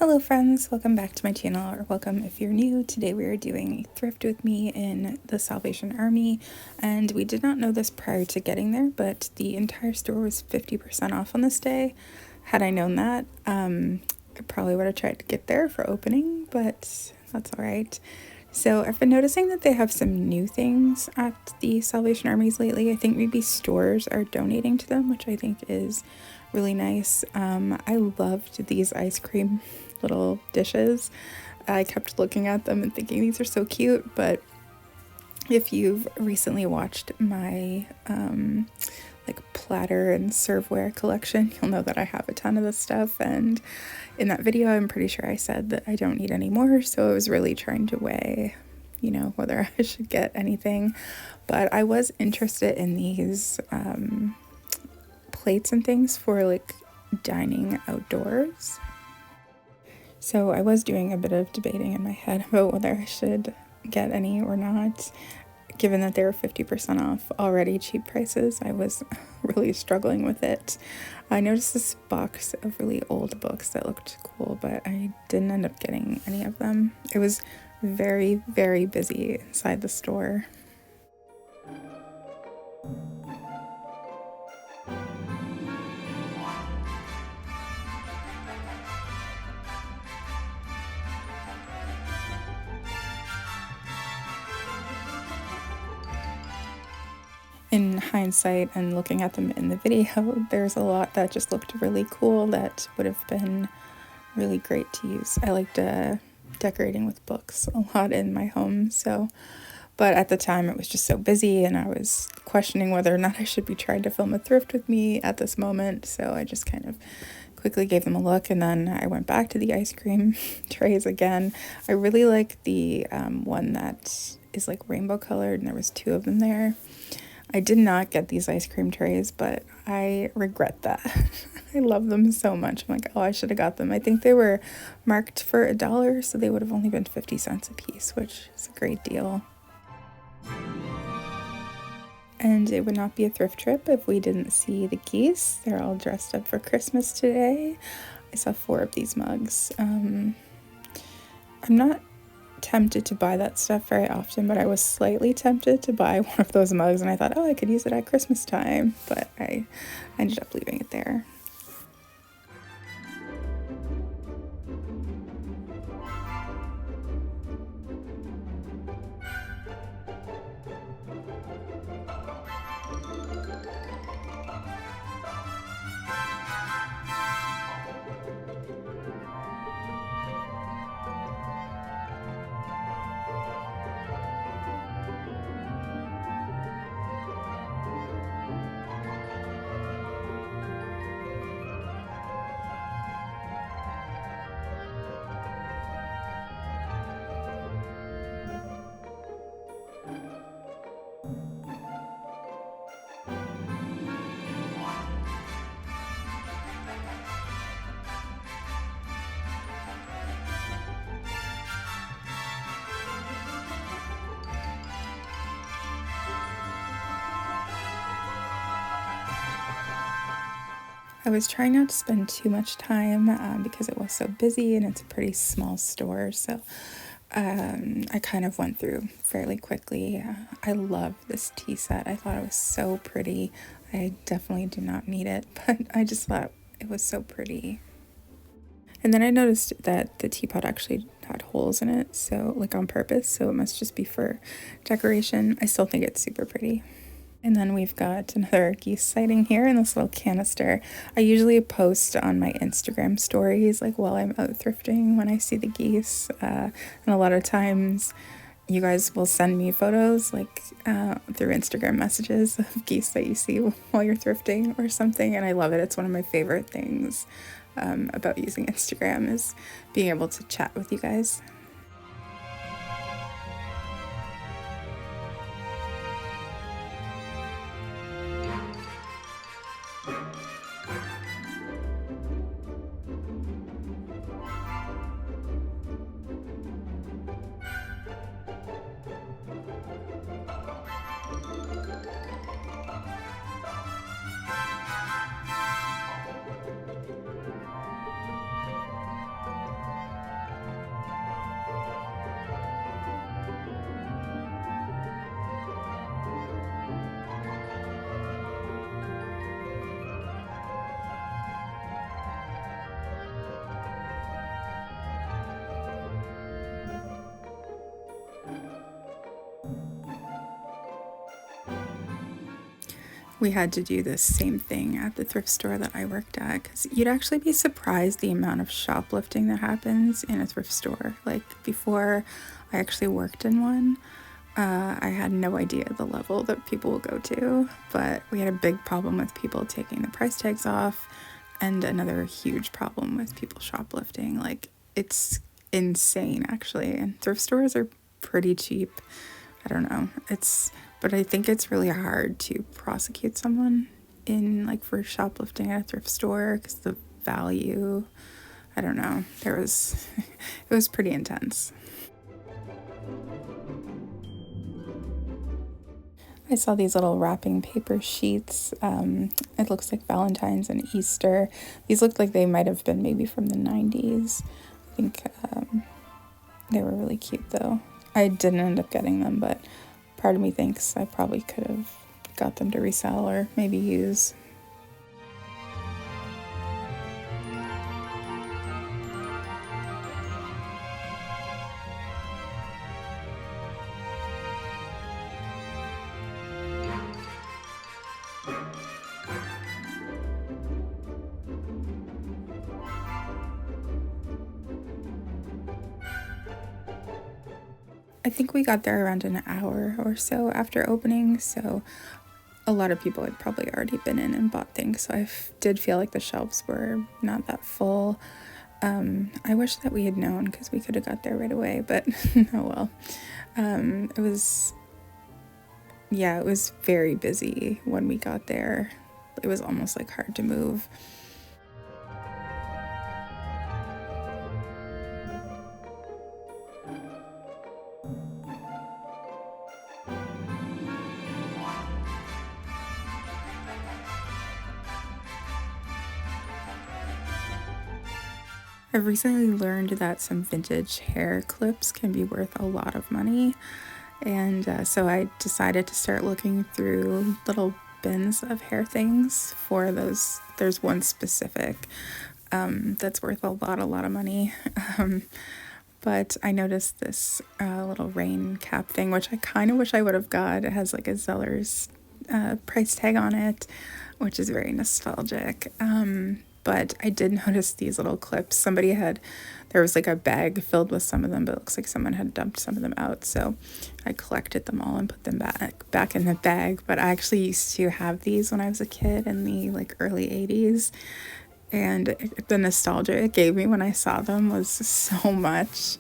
Hello friends, welcome back to my channel, or welcome if you're new. Today we are doing a thrift with me in the Salvation Army, and we did not know this prior to getting there, but the entire store was 50% off on this day. Had I known that, I probably would have tried to get there for opening, but that's alright. So I've been noticing that they have some new things at the Salvation Armies lately. I think maybe stores are donating to them, which I think is really nice. I loved these ice cream little dishes. I kept looking at them and thinking these are so cute, but if you've recently watched my like platter and serveware collection, you'll know that I have a ton of this stuff, and in that video I'm pretty sure I said that I don't need any more, so I was really trying to weigh, you know, whether I should get anything. But I was interested in these plates and things for like dining outdoors. So I was doing a bit of debating in my head about whether I should get any or not. Given that they were 50% off, already cheap prices, I was really struggling with it. I noticed this box of really old books that looked cool, but I didn't end up getting any of them. It was very, very busy inside the store. In hindsight and looking at them in the video, there's a lot that just looked really cool that would have been really great to use. I liked decorating with books a lot in my home, but at the time it was just so busy and I was questioning whether or not I should be trying to film a thrift with me at this moment, so I just kind of quickly gave them a look, and then I went back to the ice cream trays again. I really like the one that is like rainbow colored, and there was 2 of them there. I did not get these ice cream trays, but I regret that. I love them so much. I'm like, oh, I should have got them. I think they were marked for $1, so they would have only been 50 cents a piece, which is a great deal. And it would not be a thrift trip if we didn't see the geese. They're all dressed up for Christmas today. I saw 4 of these mugs. I'm not tempted to buy that stuff very often, but I was slightly tempted to buy one of those mugs, and I thought, oh, I could use it at Christmas time, but I ended up leaving it there. I was trying not to spend too much time because it was so busy and it's a pretty small store, so I kind of went through fairly quickly. I love this tea set. I thought it was so pretty. I definitely do not need it, but I just thought it was so pretty. And then I noticed that the teapot actually had holes in it, so like on purpose, so it must just be for decoration. I still think it's super pretty. And then we've got another geese sighting here in this little canister. I usually post on my Instagram stories like while I'm out thrifting when I see the geese, and a lot of times you guys will send me photos like through Instagram messages of geese that you see while you're thrifting or something, and I love it. It's one of my favorite things about using Instagram, is being able to chat with you guys. we had to do this same thing at the thrift store that I worked at, because you'd actually be surprised the amount of shoplifting that happens in a thrift store. Like, before I actually worked in one, I had no idea the level that people will go to, but we had a big problem with people taking the price tags off, and another huge problem with people shoplifting. Like, it's insane, actually, and thrift stores are pretty cheap. I don't know, but I think it's really hard to prosecute someone for shoplifting at a thrift store, because the value, I don't know, it was pretty intense. I saw these little wrapping paper sheets. It looks like Valentine's and Easter. These looked like they might have been maybe from the 90s. I think they were really cute, though. I didn't end up getting them, but part of me thinks I probably could have got them to resell or maybe use. I think we got there around an hour or so after opening, so a lot of people had probably already been in and bought things, so I did feel like the shelves were not that full. I wish that we had known, because we could have got there right away, but oh well. It was very busy when we got there. It was almost like hard to move. I've recently learned that some vintage hair clips can be worth a lot of money, and so I decided to start looking through little bins of hair things for those. There's one specific that's worth a lot of money. But I noticed this little rain cap thing, which I kind of wish I would have got. It has like a Zeller's price tag on it, which is very nostalgic. But I did notice these little clips. There was like a bag filled with some of them, but it looks like someone had dumped some of them out. So I collected them all and put them back in the bag. But I actually used to have these when I was a kid in the early 80s. And the nostalgia it gave me when I saw them was so much.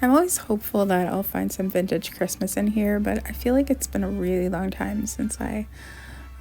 I'm always hopeful that I'll find some vintage Christmas in here, but I feel like it's been a really long time since I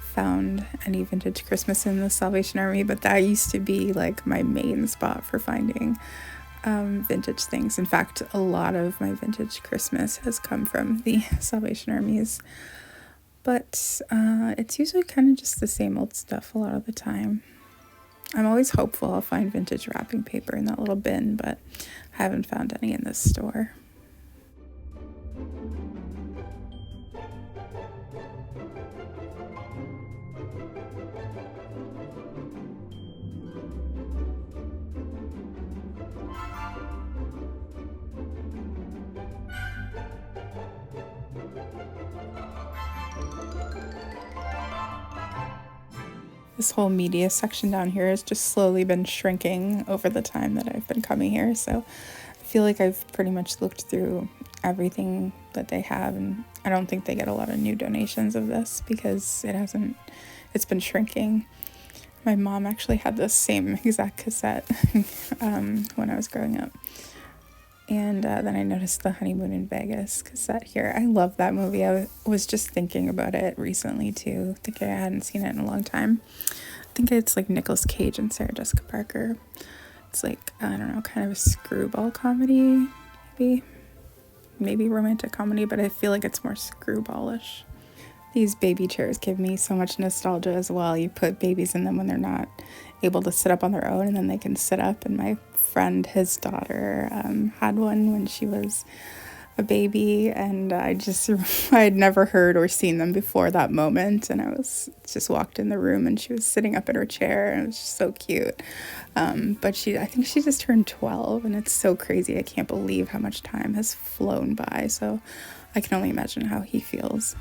found any vintage Christmas in the Salvation Army, but that used to be like my main spot for finding vintage things. In fact, a lot of my vintage Christmas has come from the Salvation Armies, but it's usually kind of just the same old stuff a lot of the time. I'm always hopeful I'll find vintage wrapping paper in that little bin, but I haven't found any in this store. This whole media section down here has just slowly been shrinking over the time that I've been coming here, so I feel like I've pretty much looked through everything that they have, and I don't think they get a lot of new donations of this because it's been shrinking. My mom actually had the same exact cassette when I was growing up. And then I noticed the Honeymoon in Vegas cassette here. I love that movie. I was just thinking about it recently too. I think I hadn't seen it in a long time. I think it's like Nicolas Cage and Sarah Jessica Parker. It's like, I don't know, kind of a screwball comedy, maybe romantic comedy, but I feel like it's more screwballish. These baby chairs give me so much nostalgia as well. You put babies in them when they're not able to sit up on their own, and then they can sit up. And my friend, his daughter, had one when she was a baby, and I had never heard or seen them before that moment. And I just walked in the room, and she was sitting up in her chair, and it was just so cute. But I think she just turned 12, and it's so crazy. I can't believe how much time has flown by. So I can only imagine how he feels.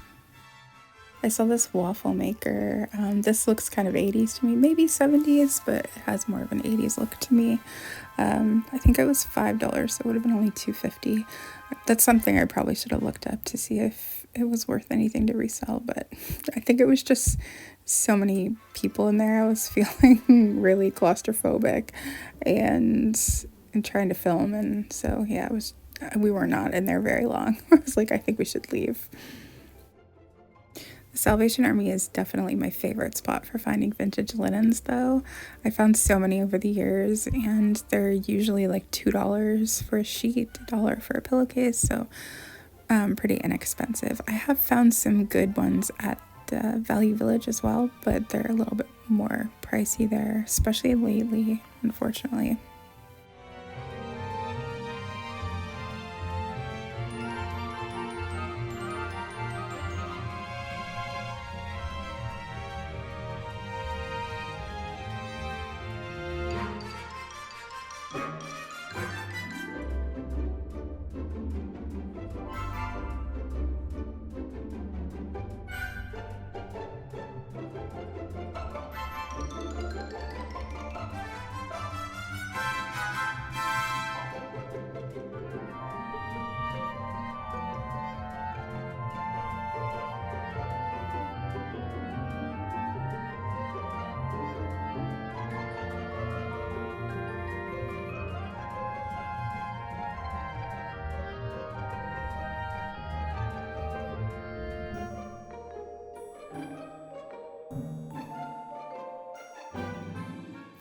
I saw this waffle maker. This looks kind of 80s to me, maybe 70s, but it has more of an 80s look to me. I think it was $5, so it would have been only $2.50. That's something I probably should have looked up to see if it was worth anything to resell, but I think it was just so many people in there. I was feeling really claustrophobic and trying to film, and so yeah, we were not in there very long. I was like, I think we should leave. The Salvation Army is definitely my favorite spot for finding vintage linens, though. I found so many over the years, and they're usually like $2 for a sheet, $1 for a pillowcase, so pretty inexpensive. I have found some good ones at the Value Village as well, but they're a little bit more pricey there, especially lately, unfortunately.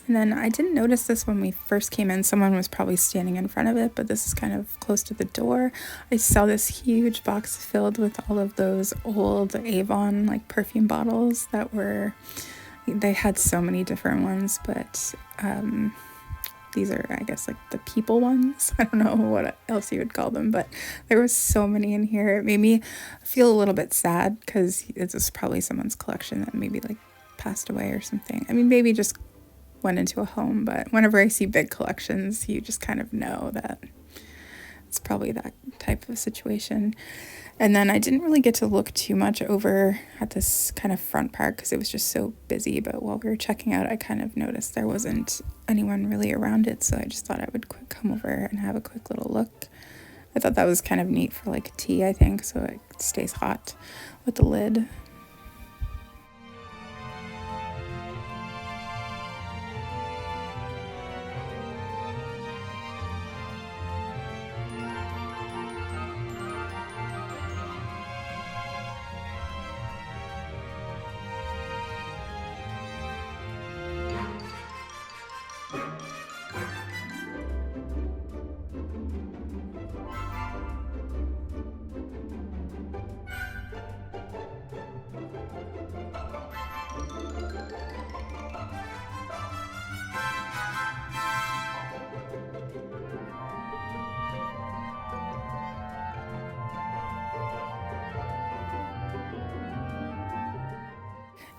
And then I didn't notice this when we first came in. Someone was probably standing in front of it, but this is kind of close to the door. I saw this huge box filled with all of those old Avon like perfume bottles they had so many different ones, but these are, I guess, like the people ones. I don't know what else you would call them, but there was so many in here. It made me feel a little bit sad because this is probably someone's collection that maybe like passed away or something. I mean, maybe just went into a home, but whenever I see big collections, you just kind of know that it's probably that type of situation. And then I didn't really get to look too much over at this kind of front part because it was just so busy, but while we were checking out, I kind of noticed there wasn't anyone really around it, so I just thought I would come over and have a quick little look. I thought that was kind of neat for like tea, I think, so it stays hot with the lid.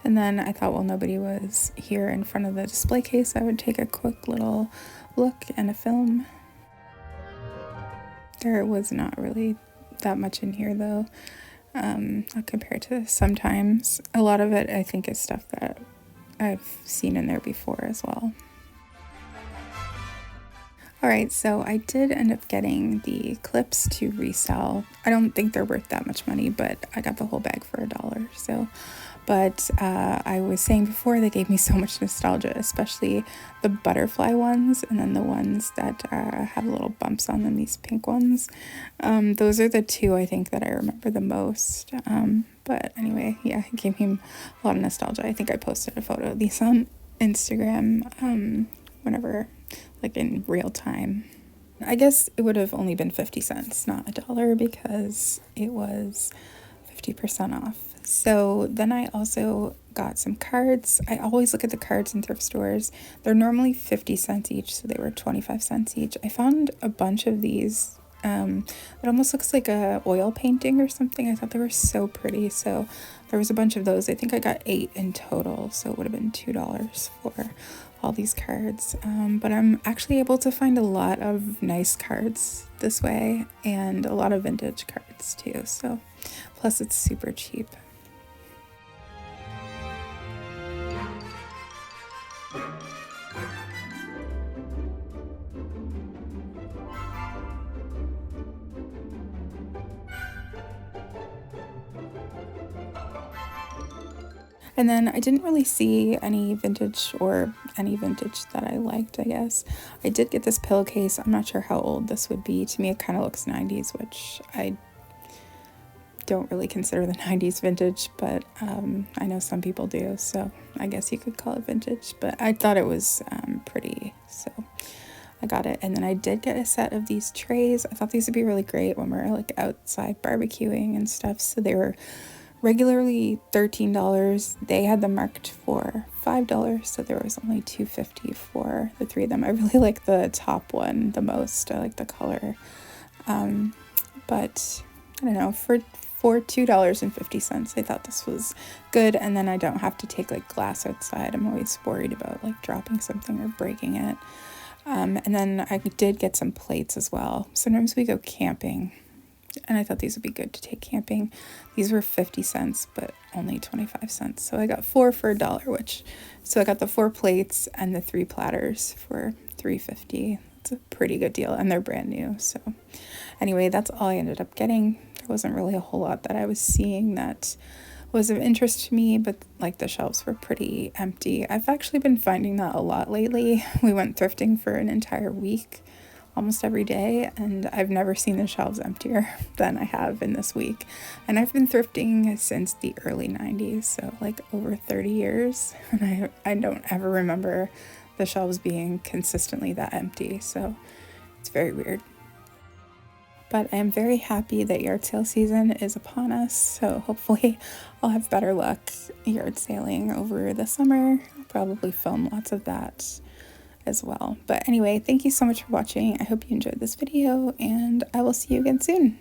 And then I thought, well, nobody was here in front of the display case, I would take a quick little look and a film. There was not really that much in here, though, compared to sometimes. A lot of it, I think, is stuff that I've seen in there before as well. Alright, so I did end up getting the clips to resell. I don't think they're worth that much money, but I got the whole bag for $1. So, but I was saying before, they gave me so much nostalgia, especially the butterfly ones, and then the ones that have little bumps on them, these pink ones. Those are the two I think that I remember the most. But anyway, yeah, it gave me a lot of nostalgia. I think I posted a photo of these on Instagram whenever, like in real time. I guess it would have only been 50 cents, not $1, because it was 50% off. So then I also got some cards. I always look at the cards in thrift stores. They're normally 50 cents each, so they were 25 cents each. I found a bunch of these. It almost looks like a oil painting or something. I thought they were so pretty, so there was a bunch of those. I think I got 8 in total, so it would have been $2 for all these cards. But I'm actually able to find a lot of nice cards this way, and a lot of vintage cards too, so plus it's super cheap. And then I didn't really see any vintage that I liked, I guess. I did get this pillowcase. I'm not sure how old this would be. To me, it kind of looks 90s, which I don't really consider the 90s vintage, but I know some people do, so I guess you could call it vintage. But I thought it was pretty, so I got it. And then I did get a set of these trays. I thought these would be really great when we're like outside barbecuing and stuff. So they were regularly $13. They had them marked for $5, so there was only $2.50 for the 3 of them. I really like the top one the most. I like the color. But I don't know, for $2.50, I thought this was good. And then I don't have to take like glass outside. I'm always worried about like dropping something or breaking it. And then I did get some plates as well. Sometimes we go camping, and I thought these would be good to take camping. These were 50 cents, but only 25 cents. So I got 4 for $1, so I got the 4 plates and the 3 platters for $3.50. It's a pretty good deal, and they're brand new. So anyway, that's all I ended up getting. There wasn't really a whole lot that I was seeing that was of interest to me, but like the shelves were pretty empty. I've actually been finding that a lot lately. We went thrifting for an entire week, almost every day, and I've never seen the shelves emptier than I have in this week. And I've been thrifting since the early 90s, so like over 30 years, and I don't ever remember the shelves being consistently that empty, so it's very weird. But I am very happy that yard sale season is upon us, so hopefully I'll have better luck yard sailing over the summer. I'll probably film lots of that as well. But anyway, thank you so much for watching. I hope you enjoyed this video, and I will see you again soon.